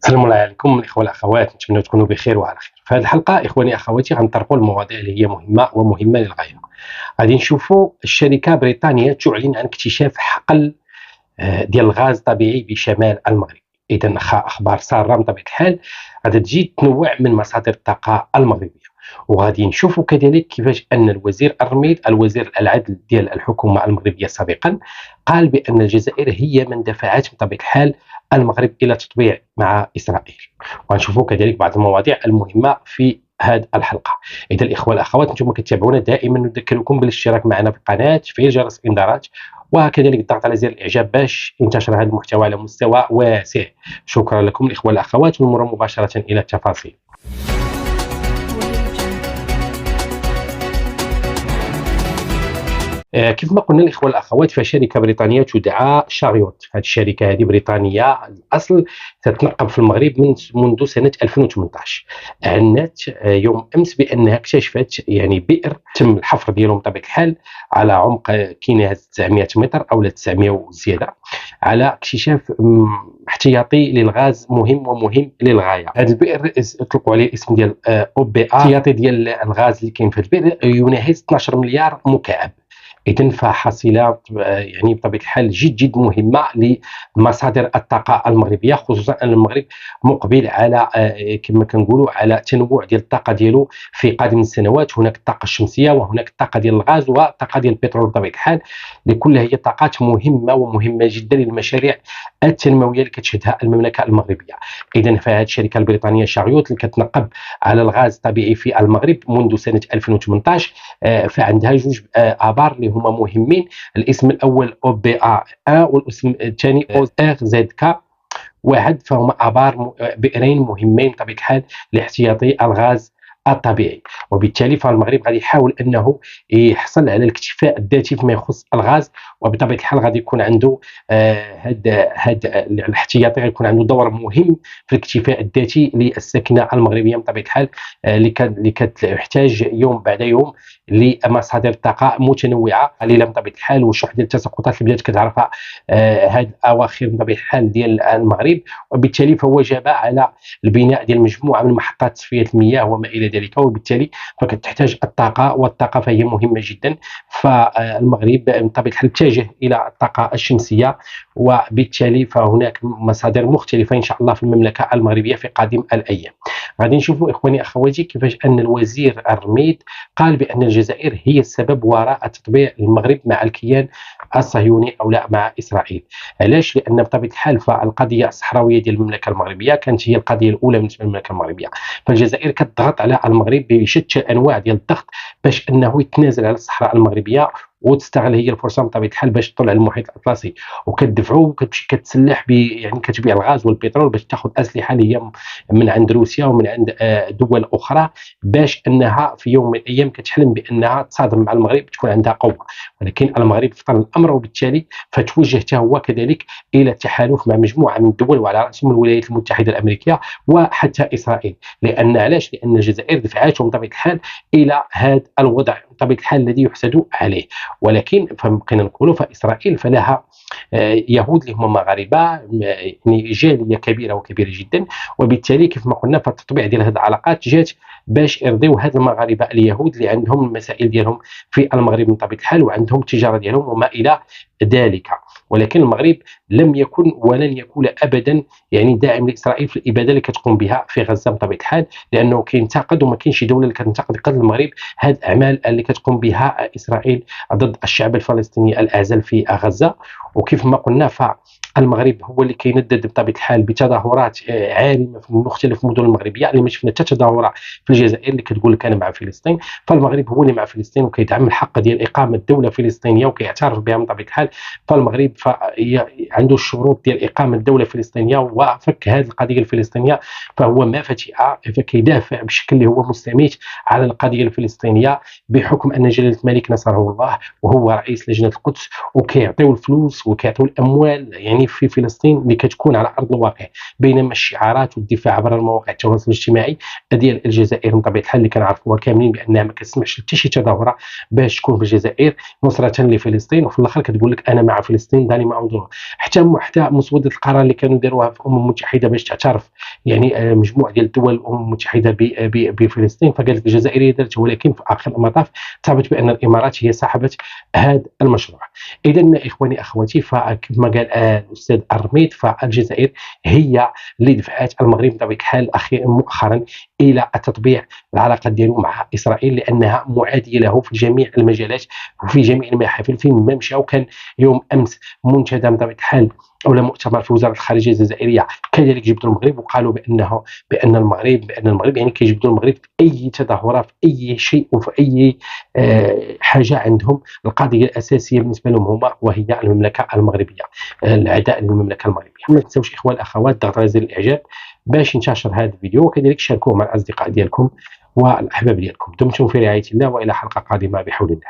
السلام عليكم الاخوه والاخوات، نتمنى تكونوا بخير وعلى خير. في هذه الحلقه اخواني اخواتي غنطرقوا المواضيع اللي هي مهمه للغايه. غادي نشوفوا الشركه بريطانيه تعلن عن اكتشاف حقل ديال الغاز الطبيعي بشمال المغرب. اذا اخبار ساره بطبيعه الحال غادي تجي تنوع من مصادر الطاقه المغربيه. وغادي نشوفوا كذلك كيفاش ان الوزير الرميد الوزير العدل ديال الحكومه المغربيه سابقا قال بان الجزائر هي من دفعت بطبيعه الحال المغرب الى تطبيع مع اسرائيل. وغنشوفوا كذلك بعض المواضيع المهمه في هذه الحلقه. اذا الاخوه والاخوات انتم كتابعونا دائما نذكركم بالاشتراك معنا في القناه، تفعيل جرس الانذارات، وكذلك الضغط على زر الاعجاب باش ينتشر هذا المحتوى على مستوى واسع. شكرا لكم الاخوه والاخوات، ونمر مباشره الى التفاصيل. كيف ما قلنا الاخوه والاخوات، فشركه بريطانيه تدعى شاريوت. هذه الشركه هذه بريطانيه الاصل، تتنقب في المغرب منذ سنه 2018. اعلنت يوم امس بانها اكتشفت بئر تم الحفر ديالهم بطبيعه الحال على عمق كيناز 900 متر او 900 وزياده، على اكتشاف احتياطي للغاز مهم للغايه. هذا البئر اطلقوا عليه الاسم ديال او بي ا. الاحتياطي ديال الغاز اللي كاين في هذا البئر يناهز 12 مليار مكعب. إذن فحصيلة بطبيعة الحال جد مهمة لمصادر الطاقة المغربية، خصوصا أن المغرب مقبل على كما كنقولوا على تنوع ديال الطاقة ديالو في قادم السنوات. هناك الطاقة الشمسية وهناك الطاقة ديال الغاز والطاقة ديال البترول بطبيعة الحال، لكل هي طاقات مهمة جدا للمشاريع التنموية اللي كتشهدها المملكة المغربية. إذن فهذه الشركة البريطانية شاريوت اللي كتنقب على الغاز الطبيعي في المغرب منذ سنة 2018 فعندها جوج آبار اللي هما مهمين. الاسم الاول او بي ا والاسم الثاني او ار زد كا واحد، فهما ابار بئرين مهمين بطبيعه الحال لاحتياطي الغاز الطبيعي. وبالتالي فالمغرب غادي يحاول انه يحصل على الاكتفاء الذاتي فيما يخص الغاز، وبطبيعه الحال غادي يكون عنده هذا الاحتياطي غيكون عنده دور مهم في الاكتفاء الذاتي للساكنه المغربيه بطبيعه الحال، اللي كتحتاج يوم بعد يوم لمصادر طاقه متنوعه قليله بطبيعه الحال. وشح ديال التساقطات اللي بدات كتعرفها هذه الاواخر بطبيعه الحال ديال المغرب. وبالتالي فوجب على البناء ديال مجموعه من محطات تصفيه المياه وما الى ذلك، وبالتالي فكتحتاج الطاقه، والطاقه فهي مهمه جدا. فالمغرب بطبيعه الحال اتجه الى الطاقه الشمسيه، وبالتالي فهناك مصادر مختلفه ان شاء الله في المملكه المغربيه في قادم الايام. غادي نشوفوا اخواني اخواتي كيفاش ان الوزير الرميد قال بان الجزائر هي السبب وراء تطبيع المغرب مع الكيان الصهيوني او لا مع اسرائيل. علاش؟ لان بطبيعه الحال فالقضيه الصحراويه ديال المملكه المغربيه كانت هي القضيه الاولى بالنسبه للمملكه المغربيه، فالجزائر كتضغط على المغرب بشتى انواع ديال الضغط باش انه يتنازل على الصحراء المغربيه، وتستغل هي الفرصه بطبيعه الحال باش تطلع المحيط الاطلسي، وكتدفعوا وكتمشي كتسلح كتبيع الغاز والبترول باش تاخذ اسلحه اللي هي من عند روسيا ومن عند دول اخرى، باش انها في يوم من الايام كتحلم بانها تصادم مع المغرب تكون عندها قوه. ولكن المغرب فطن الامر، وبالتالي فتوجه حتى هو كذلك الى التحالف مع مجموعه من الدول وعلى راسهم الولايات المتحده الامريكيه وحتى اسرائيل. لان علاش؟ لان الجزائر دفعتهم بطبيعه الحال الى هذا الوضع بطبيعه الحال الذي يحسد عليه. ولكن فبقينا نقولوا فاسرائيل فلها يهود اللي هما مغاربه، جاليه كبيره جدا، وبالتالي كيف ما قلنا فالتطبيع ديال هذه العلاقات جات باش يرضيو هاد المغاربه اليهود اللي عندهم المسائل ديالهم في المغرب بطبيعه الحال، وعندهم التجاره ديالهم وما الى ذلك. ولكن المغرب لم يكن ولن يكون ابدا داعم لاسرائيل في الاباده اللي كتقوم بها في غزه بطبيعه الحال، لانه كينتقد وما كاينش شي دوله اللي كتنتقد قد المغرب هذه الاعمال اللي كتقوم بها اسرائيل ضد الشعب الفلسطيني الاعزل في غزه. وكيف ما قلنا فالمغرب هو اللي كيندد بطبيعه الحال بتظاهرات عارمه في مختلف المدن المغربيه، اللي ما شفنا حتى تظاهره في الجزائر اللي كتقول لك انا مع فلسطين. فالمغرب هو اللي مع فلسطين وكيدعم الحق ديال اقامه دوله فلسطينيه وكيعترف بها بطبيعه الحال. فالمغرب عنده الشروط ديال اقامه دوله فلسطينيه وفك هذه القضيه الفلسطينيه، فهو ما فتئ فكيدافع بشكل اللي هو مستميت على القضيه الفلسطينيه، بحكم ان جلاله الملك نصره الله وهو رئيس لجنه القدس، وكيعطيو الفلوس وكيعطيو الاموال عنيف في فلسطين اللي كتكون على ارض الواقع، بينما الشعارات والدفاع عبر المواقع التواصل الاجتماعي ديال الجزائر من طبيعه الحال اللي كنعرفوها كاملين بانها ما كتسمحش حتى شي تظاهره باش تكون في الجزائر نصره لفلسطين، وفي الاخر كتقول لك انا مع فلسطين دعني ما انظر. حتى مسوده القرار اللي كانوا داروها في الامم المتحده باش تعترف يعني مجموعه ديال الدول الامم المتحده بفلسطين، فقالت الجزائر هي دارت، ولكن في اخر المطاف ثبت بان الامارات هي صاحبه هذا المشروع. اذا اخواني اخواتي، فكما قال الاستاذ الرميد، فالجزائر هي اللي دفعت المغرب بطبيعه الحال مؤخرا الى تطبيع العلاقات ديالو مع اسرائيل، لانها معاديه له في جميع المجالات وفي جميع المحافل. فين ما مشى، وكان يوم امس منتدى بطبيعه الحال او مؤتمر في وزاره الخارجيه الجزائريه كذلك جبدوا المغرب، وقالوا بان المغرب يعني كيجبدوا المغرب في اي تظاهرات، في اي شيء وفي اي حاجه عندهم. القضيه الاساسيه بالنسبه لهم هما وهي المملكه المغربيه، العداء للمملكه المغربيه. ما تنساوش اخوان الاخوات ضغط على زر الاعجاب باش ينتشر هذا الفيديو، وكذلك شاركوه مع الاصدقاء ديالكم والاحباب ديالكم. دمتم في رعايه الله، والى حلقه قادمه بحول الله.